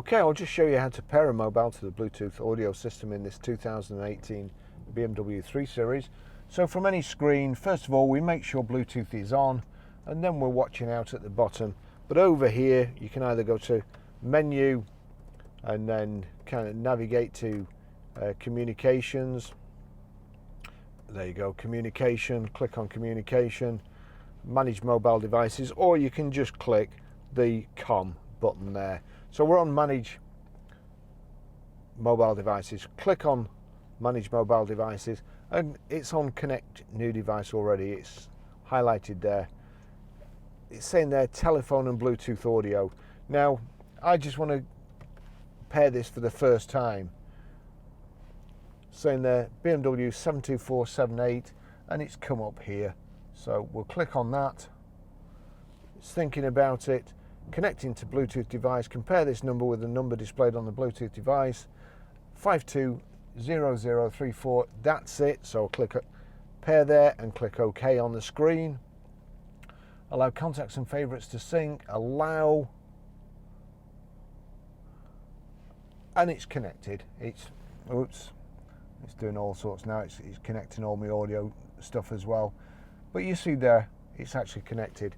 Okay, I'll just show you how to pair a mobile to the Bluetooth audio system in this 2018 BMW 3 Series. So from any screen, first of all, we make sure Bluetooth is on, and then we're watching out at the bottom. But over here, you can either go to menu and then kind of navigate to communications. There you go, communication, click on communication, manage mobile devices, or you can just click the COM button there. So we're on manage mobile devices. Click on manage mobile devices and it's on connect new device already. It's highlighted there. It's saying there telephone and Bluetooth audio. Now I just want to pair this for the first time. Saying there BMW 72478 and it's come up here. So we'll click on that. It's thinking about it. Connecting to Bluetooth device, compare this number with the number displayed on the Bluetooth device, 520034, that's it. So click pair there and click OK on the screen. Allow contacts and favorites to sync, allow, and it's connected. It's doing all sorts now. It's connecting all my audio stuff as well. But you see there, it's actually connected.